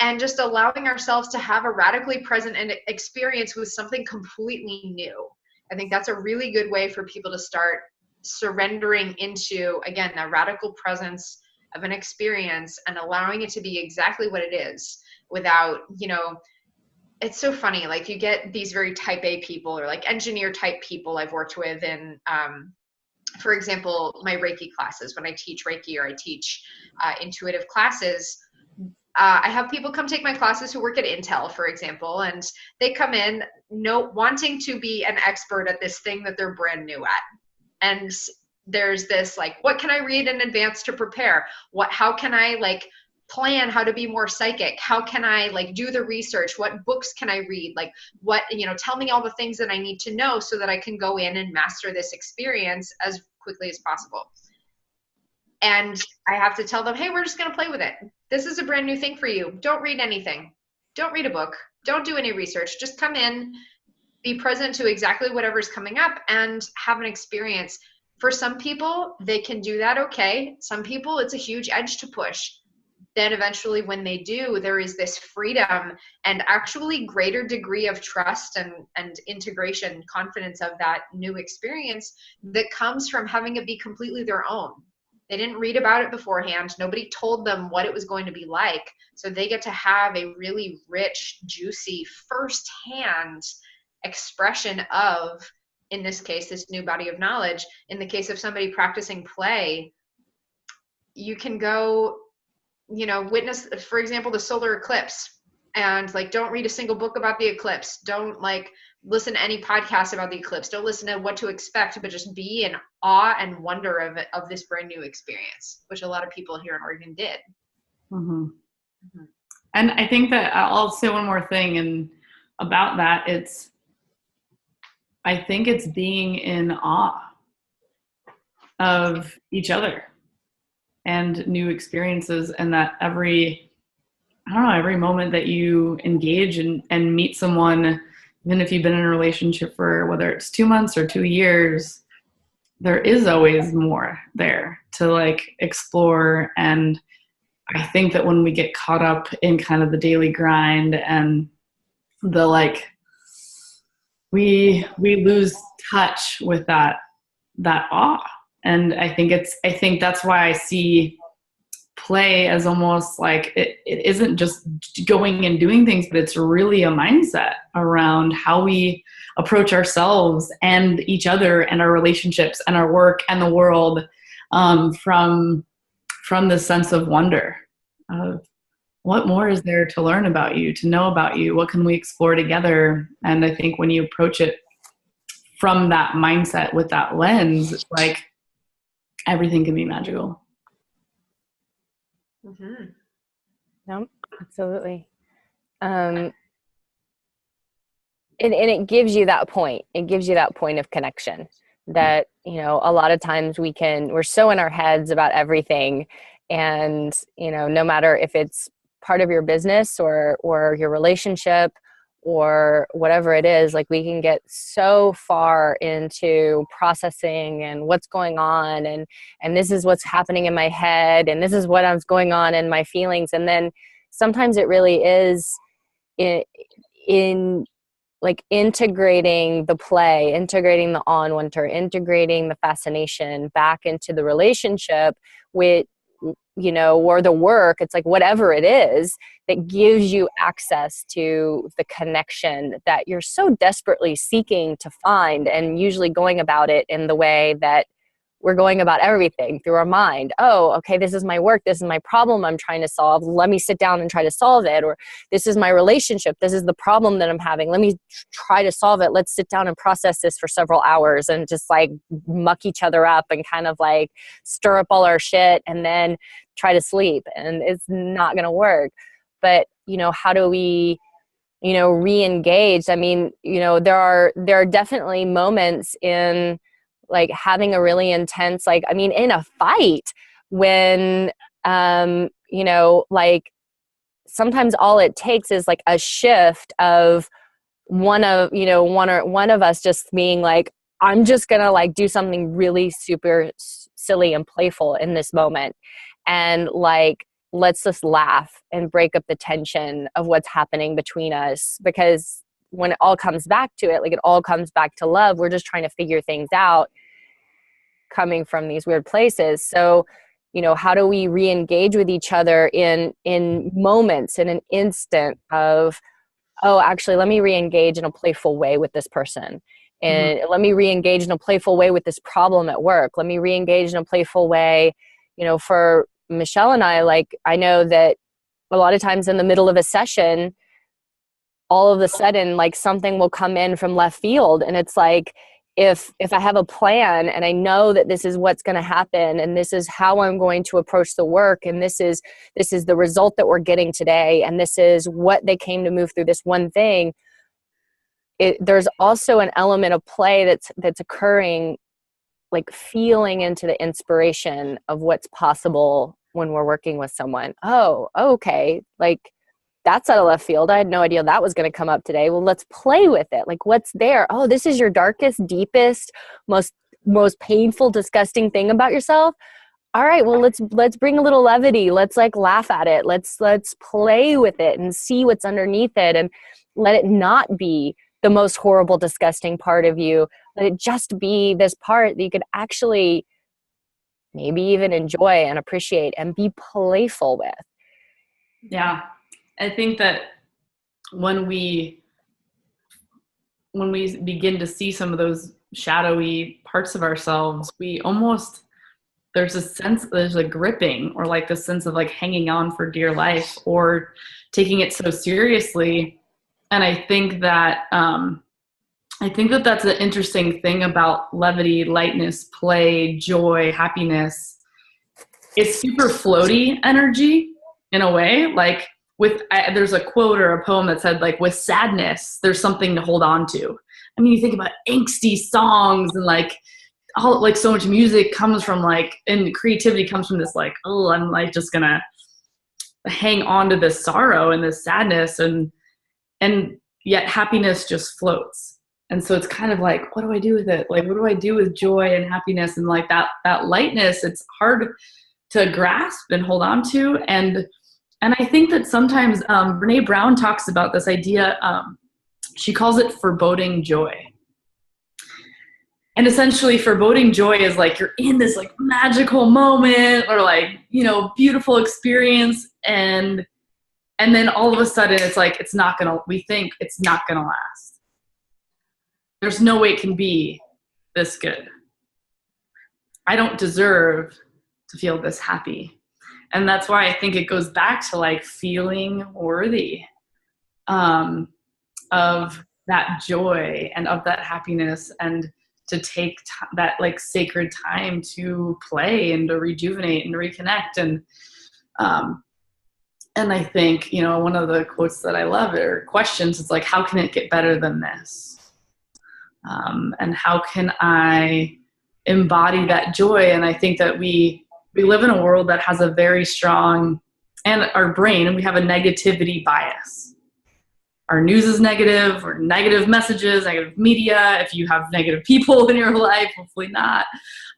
And just allowing ourselves to have a radically present experience with something completely new. I think that's a really good way for people to start surrendering into, again, the radical presence of an experience and allowing it to be exactly what it is without, you know, it's so funny. Like, you get these very type A people, or like engineer type people I've worked with in, for example, my Reiki classes, when I teach Reiki or I teach intuitive classes, I have people come take my classes who work at Intel, for example, and they come in wanting to be an expert at this thing that they're brand new at. And there's this like, what can I read in advance to prepare? How can I like plan how to be more psychic? How can I like do the research? What books can I read? Like, what, you know, tell me all the things that I need to know so that I can go in and master this experience as quickly as possible. And I have to tell them, hey, we're just going to play with it. This is a brand new thing for you. Don't read anything. Don't read a book. Don't do any research. Just come in, be present to exactly whatever's coming up, and have an experience. For some people, they can do that okay. Some people, it's a huge edge to push. Then eventually when they do, there is this freedom and actually greater degree of trust and integration, confidence of that new experience that comes from having it be completely their own. They didn't read about it beforehand. Nobody told them what it was going to be like. So they get to have a really rich, juicy, firsthand expression of, in this case, this new body of knowledge. In the case of somebody practicing play, you can go, you know, witness, for example, the solar eclipse, and like, don't read a single book about the eclipse. Don't like listen to any podcast about the eclipse. Don't listen to what to expect, but just be in awe and wonder of this brand new experience, which a lot of people here in Oregon did. Mm-hmm. Mm-hmm. And I think that I'll say one more thing, and about that, I think it's being in awe of each other and new experiences, and that every moment that you engage and meet someone, even if you've been in a relationship for whether it's 2 months or 2 years, there is always more there to like explore. And I think that when we get caught up in kind of the daily grind and the like, we lose touch with that awe And I think that's why I see play as almost like it isn't just going and doing things, but it's really a mindset around how we approach ourselves and each other and our relationships and our work and the world, from the sense of wonder of what more is there to learn about you, to know about you, what can we explore together. And I think when you approach it from that mindset with that lens, it's like everything can be magical. Mm-hmm. No, absolutely. And it gives you that point. It gives you that point of connection that, you know, a lot of times we're so in our heads about everything. And, you know, no matter if it's part of your business or your relationship or whatever it is, like we can get so far into processing and what's going on and this is what's happening in my head and this is what's going on in my feelings. And then sometimes it really is in like integrating the play, integrating the awe and wonder, integrating the fascination back into the relationship with, you know, or the work. It's like whatever it is that gives you access to the connection that you're so desperately seeking to find, and usually going about it in the way that we're going about everything through our mind. Oh, okay, this is my work. This is my problem I'm trying to solve. Let me sit down and try to solve it. Or this is my relationship. This is the problem that I'm having. Let me try to solve it. Let's sit down and process this for several hours and just like muck each other up and kind of like stir up all our shit and then try to sleep. And it's not going to work. But, you know, how do we, you know, re-engage? I mean, you know, there are definitely moments in like having a really intense, like, I mean, in a fight when, you know, like sometimes all it takes is like a shift of one of us just being like, I'm just going to like do something really super silly and playful in this moment. And like, let's just laugh and break up the tension of what's happening between us. Because when it all comes back to it, like it all comes back to love. We're just trying to figure things out coming from these weird places. So, you know, how do we re-engage with each other in moments, in an instant of, oh, actually, let me re-engage in a playful way with this person. And let me re-engage in a playful way with this problem at work. Let me re-engage in a playful way, you know, for Michelle and I, like, I know that a lot of times in the middle of a session, all of a sudden, like something will come in from left field. And it's like, if I have a plan and I know that this is what's going to happen and this is how I'm going to approach the work and this is the result that we're getting today and this is what they came to move through this one thing, there's also an element of play that's occurring, like feeling into the inspiration of what's possible when we're working with someone. Oh, okay. Like, that's out of left field. I had no idea that was going to come up today. Well, let's play with it. Like, what's there? Oh, this is your darkest, deepest, most painful, disgusting thing about yourself. All right, well, let's bring a little levity. Let's like laugh at it. Let's play with it and see what's underneath it, and let it not be the most horrible, disgusting part of you. Let it just be this part that you could actually maybe even enjoy and appreciate and be playful with. Yeah. I think that when we begin to see some of those shadowy parts of ourselves, there's a gripping, or like this sense of like hanging on for dear life or taking it so seriously. And I think that that's an interesting thing about levity, lightness, play, joy, happiness. It's super floaty energy in a way. Like there's a quote or a poem that said, like, with sadness, there's something to hold on to. I mean, you think about angsty songs and like all, like so much music comes from like, and creativity comes from this like, oh, I'm like just gonna hang on to this sorrow and this sadness, and yet happiness just floats. And so it's kind of like, what do I do with it? Like, what do I do with joy and happiness? And like that lightness, it's hard to grasp and hold on to. And I think that sometimes Brene Brown talks about this idea, she calls it foreboding joy. And And essentially foreboding joy is like you're in this like magical moment or like, you know, beautiful experience. And then all of a sudden it's like, we think it's not going to last. There's no way it can be this good. I don't deserve to feel this happy. And that's why I think it goes back to like feeling worthy of that joy and of that happiness, and to take that like sacred time to play and to rejuvenate and reconnect. And I think, you know, one of the quotes that I love or questions, it's like, how can it get better than this? And how can I embody that joy? And I think that we live in a world that has a very strong, and our brain, and we have a negativity bias. Our news is negative, or negative messages, negative media. If you have negative people in your life, hopefully not.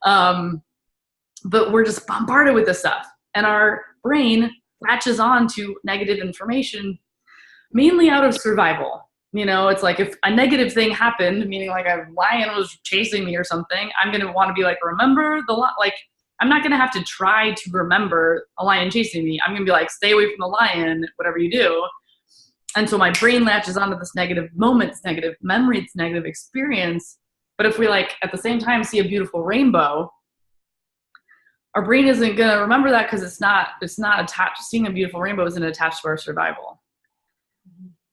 But we're just bombarded with this stuff. And our brain latches on to negative information, mainly out of survival. You know, it's like if a negative thing happened, meaning like a lion was chasing me or something, I'm going to want to be like, remember like, I'm not going to have to try to remember a lion chasing me. I'm going to be like, stay away from the lion, whatever you do. And so my brain latches onto this negative moment, this negative memory, this negative experience. But if we like at the same time see a beautiful rainbow, our brain isn't going to remember that because it's not attached. Seeing a beautiful rainbow isn't attached to our survival.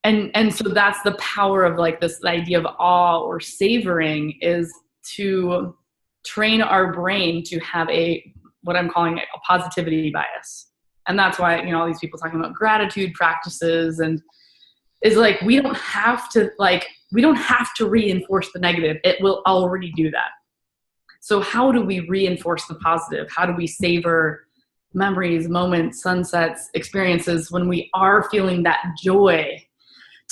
And so that's the power of like this idea of awe or savoring, is to train our brain to have what I'm calling a positivity bias. And that's why, you know, all these people talking about gratitude practices, and is like, we don't have to reinforce the negative. It will already do that. So how do we reinforce the positive? How do we savor memories, moments, sunsets, experiences when we are feeling that joy?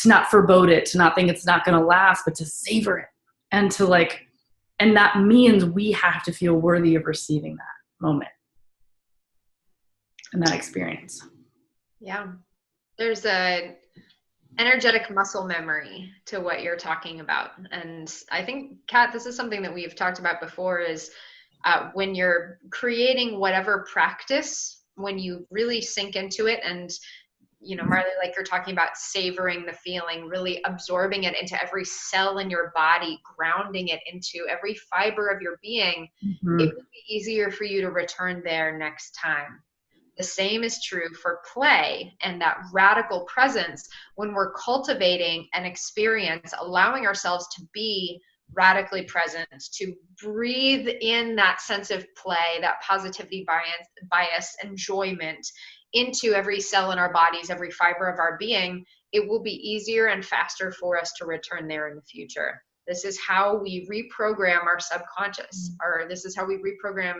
To not forebode it, to not think it's not going to last, but to savor it. And to like, and that means we have to feel worthy of receiving that moment and that experience. Yeah. There's a energetic muscle memory to what you're talking about. And I think, Kat, this is something that we've talked about before, is when you're creating whatever practice, when you really sink into it, and you know, Marli, like you're talking about savoring the feeling, really absorbing it into every cell in your body, grounding it into every fiber of your being, it will be easier for you to return there next time. The same is true for play and that radical presence when we're cultivating an experience, allowing ourselves to be radically present, to breathe in that sense of play, that positivity bias, enjoyment into every cell in our bodies, every fiber of our being. It will be easier and faster for us to return there in the future. This is how we reprogram our subconscious, or this is how we reprogram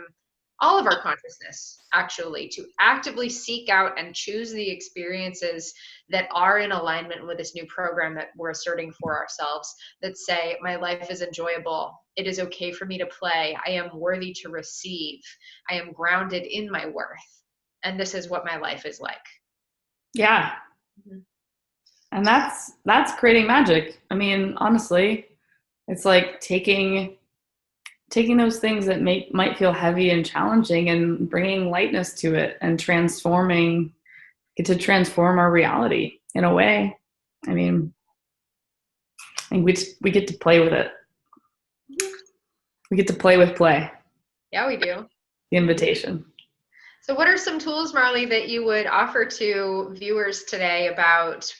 all of our consciousness, actually, to actively seek out and choose the experiences that are in alignment with this new program that we're asserting for ourselves, that say, my life is enjoyable. It is okay for me to play. I am worthy to receive. I am grounded in my worth. And this is what my life is like. Yeah. And that's creating magic. I mean, honestly, it's like taking those things that might feel heavy and challenging and bringing lightness to it and get to transform our reality in a way. I mean, and we get to play with it. We get to play with play. Yeah, we do. The invitation. So what are some tools, Marli, that you would offer to viewers today about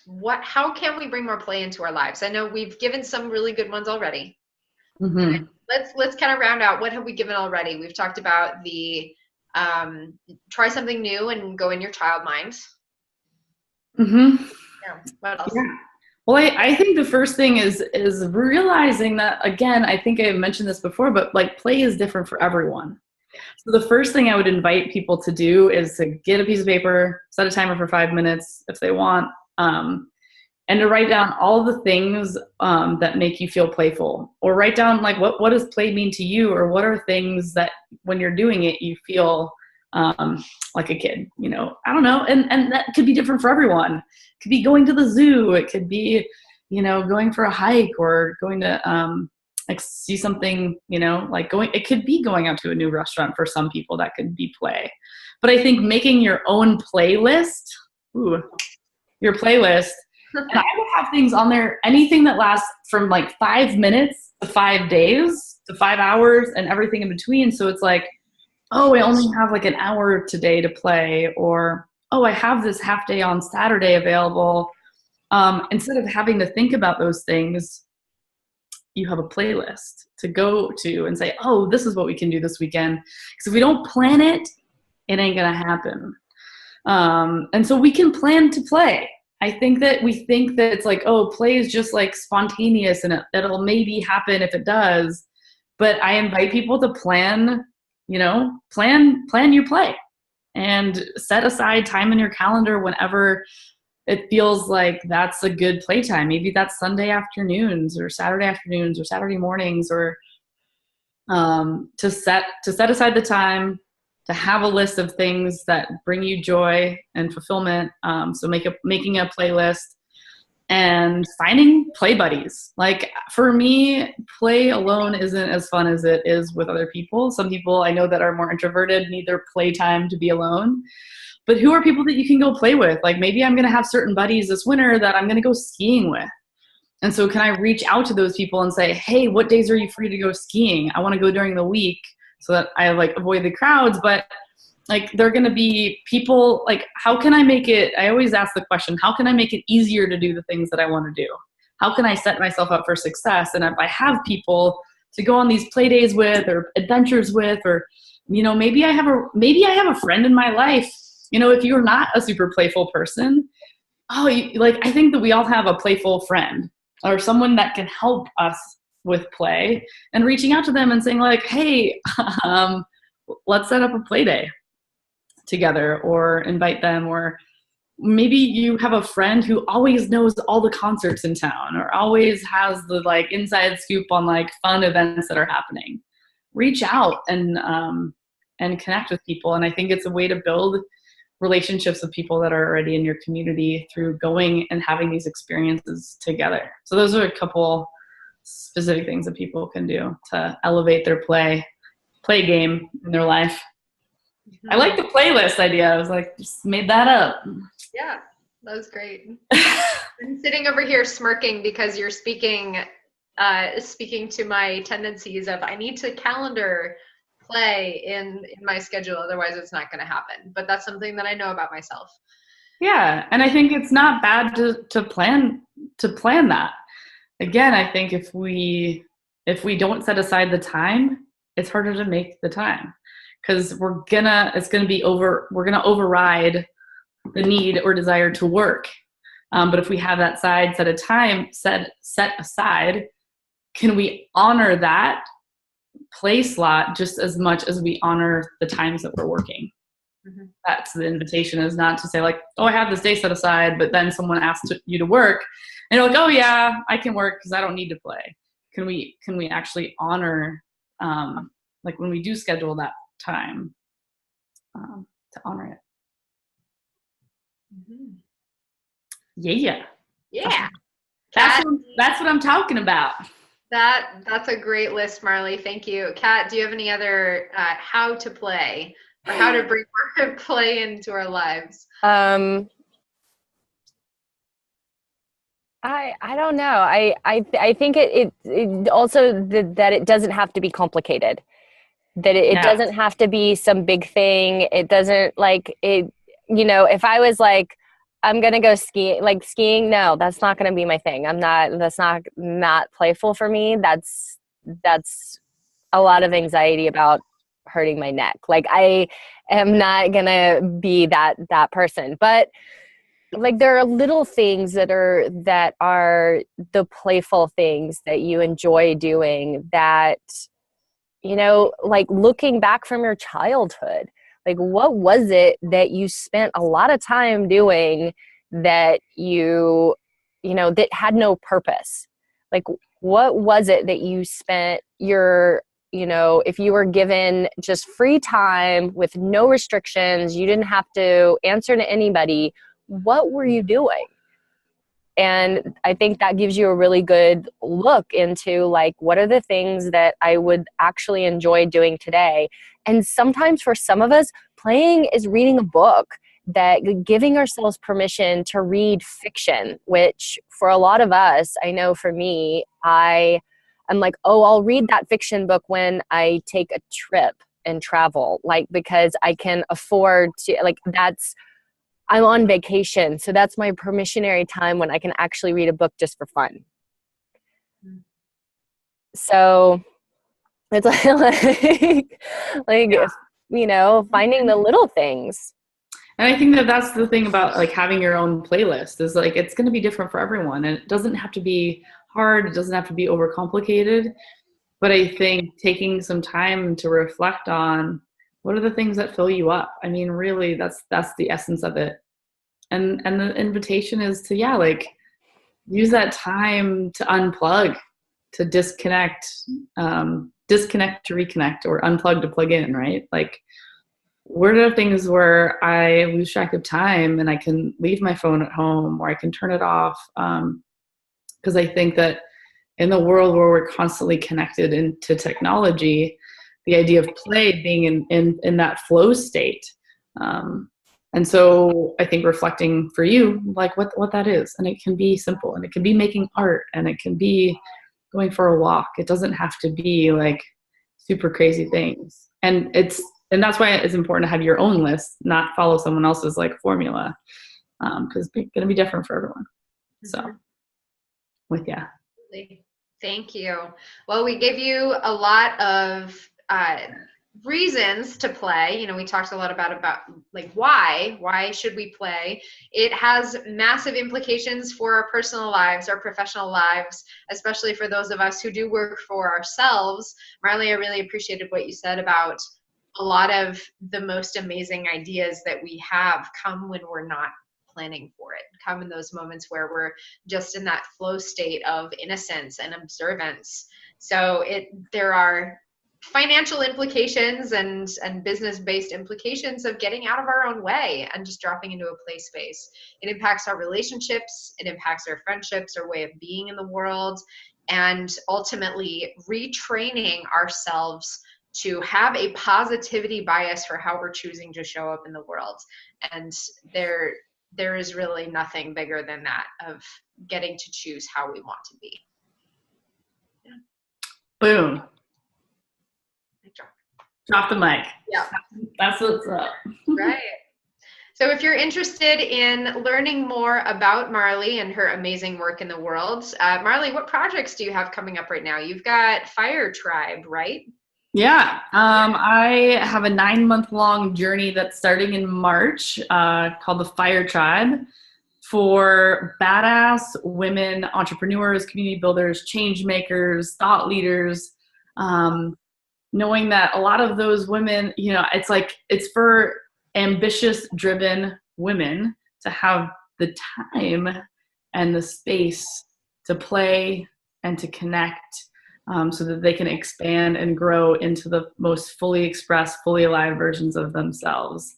how can we bring more play into our lives? I know we've given some really good ones already. Mm-hmm. Let's kind of round out. What have we given already? We've talked about the try something new and go in your child mind. Mm-hmm. Yeah. What else? Yeah. Well, I think the first thing is realizing that, again, I think I mentioned this before, but like play is different for everyone. So the first thing I would invite people to do is to get a piece of paper, set a timer for 5 minutes if they want, and to write down all the things that make you feel playful, or write down like what does play mean to you, or what are things that when you're doing it you feel like a kid, you know, I don't know, and that could be different for everyone. It could be going to the zoo, it could be, you know, going for a hike, or going to like see something, you know, like it could be going out to a new restaurant for some people, that could be play. But I think making your own playlist, your playlist, and I would have things on there, anything that lasts from like 5 minutes to 5 days to 5 hours and everything in between. So it's like, oh, I only have like an hour today to play, or, oh, I have this half day on Saturday available. Instead of having to think about those things, you have a playlist to go to and say, oh, this is what we can do this weekend. Because if we don't plan it, it ain't gonna happen. And so we can plan to play. I think that we think that it's like, oh, play is just like spontaneous and it'll maybe happen if it does. But I invite people to plan, you know, plan your play and set aside time in your calendar whenever it feels like that's a good playtime. Maybe that's Sunday afternoons or Saturday mornings, or to set aside the time to have a list of things that bring you joy and fulfillment. So making a playlist and finding play buddies. Like for me, play alone isn't as fun as it is with other people. Some people I know that are more introverted need their playtime to be alone. But who are people that you can go play with? Like maybe I'm going to have certain buddies this winter that I'm going to go skiing with. And so can I reach out to those people and say, hey, what days are you free to go skiing? I want to go during the week so that I like avoid the crowds. But like they're going to be people, like how can I make it, I always ask the question, how can I make it easier to do the things that I want to do? How can I set myself up for success? And if I have people to go on these play days with or adventures with, or, you know, maybe I have a friend in my life. You know, if you're not a super playful person, I think that we all have a playful friend or someone that can help us with play, and reaching out to them and saying like, hey, let's set up a play day together, or invite them. Or maybe you have a friend who always knows all the concerts in town or always has the like inside scoop on like fun events that are happening. Reach out and connect with people. And I think it's a way to build relationships with people that are already in your community through going and having these experiences together. So those are a couple specific things that people can do to elevate their play game in their life. I like the playlist idea. I was like, just made that up. Yeah, that was great. I'm sitting over here smirking because you're speaking to my tendencies of I need to calendar play in my schedule, otherwise it's not going to happen. But that's something that I know about myself. Yeah, and I think it's not bad to plan that. Again, I think if we don't set aside the time, it's harder to make the time, because we're gonna override the need or desire to work. But if we have that set aside, can we honor that play slot just as much as we honor the times that we're working? Mm-hmm. That's the invitation, is not to say like, oh, I have this day set aside, but then someone asks you to work and you're like, oh yeah, I can work because I don't need to play. Can we actually honor, like when we do schedule that time, to honor it? Mm-hmm. Yeah. That's what I'm talking about. That's a great list, Marli. Thank you. Kat, do you have any other how to play or how to bring more play into our lives? I don't know. I think it also that it doesn't have to be complicated. That it doesn't have to be some big thing. It doesn't like it. You know, if I was like, I'm going to go skiing. No, that's not going to be my thing. That's not playful for me. That's a lot of anxiety about hurting my neck. Like I am not going to be that person, but like there are little things that are the playful things that you enjoy doing that, you know, like looking back from your childhood. Like, what was it that you spent a lot of time doing that you know, that had no purpose? Like, what was it that you spent your, you know, if you were given just free time with no restrictions, you didn't have to answer to anybody, what were you doing? And I think that gives you a really good look into like, what are the things that I would actually enjoy doing today? And sometimes for some of us, playing is reading a book, that giving ourselves permission to read fiction, which for a lot of us, I know for me, I'm like, oh, I'll read that fiction book when I take a trip and travel, like, because I can afford to, like, I'm on vacation. So that's my permissionary time when I can actually read a book just for fun. So it's like, you know, finding the little things. And I think that that's the thing about like having your own playlist is like, it's going to be different for everyone, and it doesn't have to be hard. It doesn't have to be overcomplicated. But I think taking some time to reflect on what are the things that fill you up. I mean, really, that's the essence of it. And the invitation is to, like, use that time to unplug, to disconnect to reconnect, or unplug to plug in, right? Like, what are things where I lose track of time and I can leave my phone at home, or I can turn it off? Because I think that in the world where we're constantly connected into technology, the idea of play being in that flow state. And so I think reflecting for you, like what that is. And it can be simple, and it can be making art, and it can be going for a walk. It doesn't have to be like super crazy things. And that's why it's important to have your own list, not follow someone else's like formula, because it's going to be different for everyone. So Thank you. Well, we gave you a lot of reasons to play. You know, we talked a lot about like why should we play? It has massive implications for our personal lives, our professional lives, especially for those of us who do work for ourselves. Marli, I really appreciated what you said about a lot of the most amazing ideas that we have come when we're not planning for it, come in those moments where we're just in that flow state of innocence and observance. So there are financial implications and business-based implications of getting out of our own way and just dropping into a play space. It impacts our relationships, it impacts our friendships, our way of being in the world, and ultimately retraining ourselves to have a positivity bias for how we're choosing to show up in the world. And there is really nothing bigger than that, of getting to choose how we want to be. Yeah. Boom. Drop the mic. Yeah. That's what's up. Right. So if you're interested in learning more about Marli and her amazing work in the world, Marli, what projects do you have coming up right now? You've got Fire Tribe, right? Yeah. I have a 9-month-long journey that's starting in March called the Fire Tribe, for badass women entrepreneurs, community builders, change makers, thought leaders, knowing that a lot of those women, you know, it's for ambitious, driven women to have the time and the space to play and to connect, so that they can expand and grow into the most fully expressed, fully alive versions of themselves,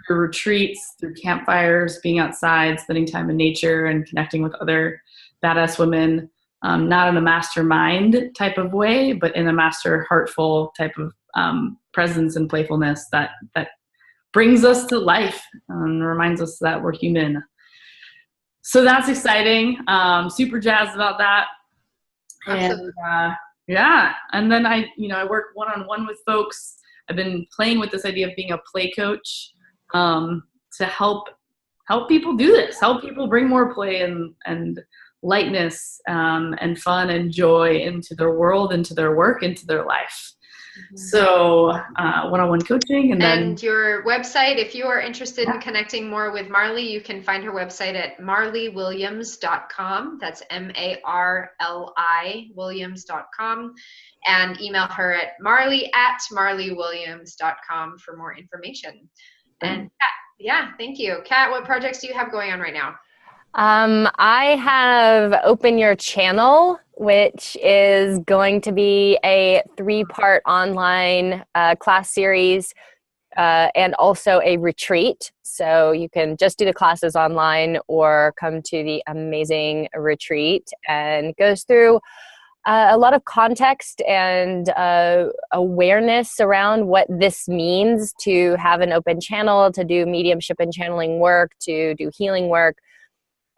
through retreats, through campfires, being outside, spending time in nature, and connecting with other badass women, not in a mastermind type of way, but in a master heartful type of presence and playfulness that brings us to life and reminds us that we're human. So that's exciting. Super jazzed about that. Absolutely. And and then I work one-on-one with folks. I've been playing with this idea of being a play coach, to help people do this, help people bring more play and lightness, and fun and joy into their world, into their work, into their life. Mm-hmm. So one-on-one coaching. And your website, if you are interested in connecting more with Marli, you can find her website at marliwilliams.com. That's MARLI Williams.com. And email her at marli@marliwilliams.com for more information. And thank you. Kat, what projects do you have going on right now? I have Open Your Channel, which is going to be a 3-part online class series and also a retreat. So you can just do the classes online or come to the amazing retreat, and it goes through a lot of context and awareness around what this means to have an open channel, to do mediumship and channeling work, to do healing work,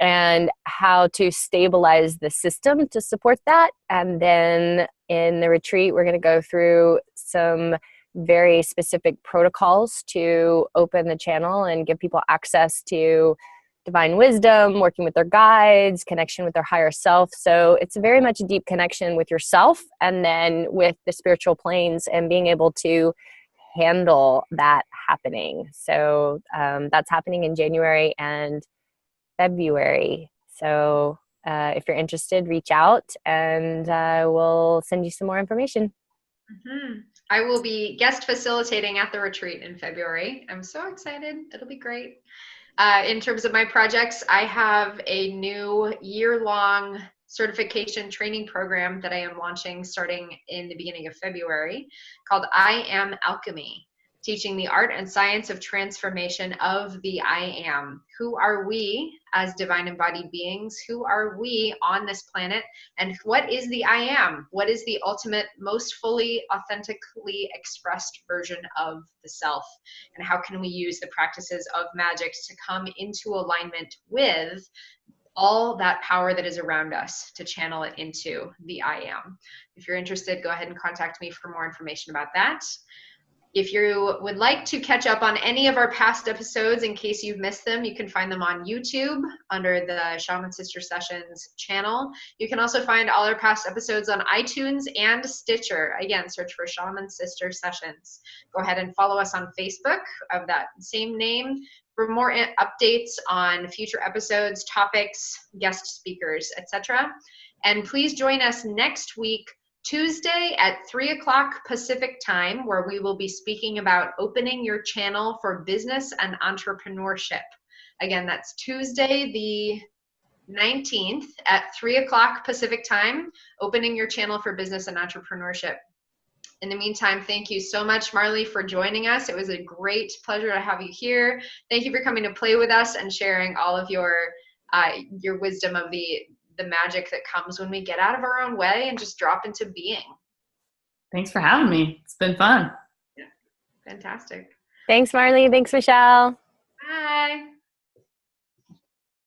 and how to stabilize the system to support that. And then in the retreat, we're going to go through some very specific protocols to open the channel and give people access to divine wisdom, working with their guides, connection with their higher self. So it's very much a deep connection with yourself and then with the spiritual planes, and being able to handle that happening. So that's happening in January and February. So if you're interested, reach out and we'll send you some more information. Mm-hmm. I will be guest facilitating at the retreat in February. I'm so excited. It'll be great. In terms of my projects, I have a new year-long certification training program that I am launching starting in the beginning of February called I Am Alchemy, teaching the art and science of transformation of the I Am. Who are we as divine embodied beings? Who are we on this planet? And what is the I Am? What is the ultimate, most fully, authentically expressed version of the self? And how can we use the practices of magic to come into alignment with all that power that is around us to channel it into the I Am? If you're interested, go ahead and contact me for more information about that. If you would like to catch up on any of our past episodes, in case you've missed them, you can find them on YouTube under the Shaman Sister Sessions channel. You can also find all our past episodes on iTunes and Stitcher. Again, search for Shaman Sister Sessions. Go ahead and follow us on Facebook of that same name for more updates on future episodes, topics, guest speakers, etc. And please join us next week, Tuesday at 3 o'clock Pacific time, where we will be speaking about opening your channel for business and entrepreneurship. Again, that's Tuesday the 19th at 3 o'clock Pacific time, opening your channel for business and entrepreneurship. In the meantime, thank you so much, Marli, for joining us. It was a great pleasure to have you here. Thank you for coming to play with us and sharing all of your wisdom of the magic that comes when we get out of our own way and just drop into being. Thanks for having me. It's been fun. Yeah, fantastic. Thanks, Marli. Thanks, Michelle. Bye.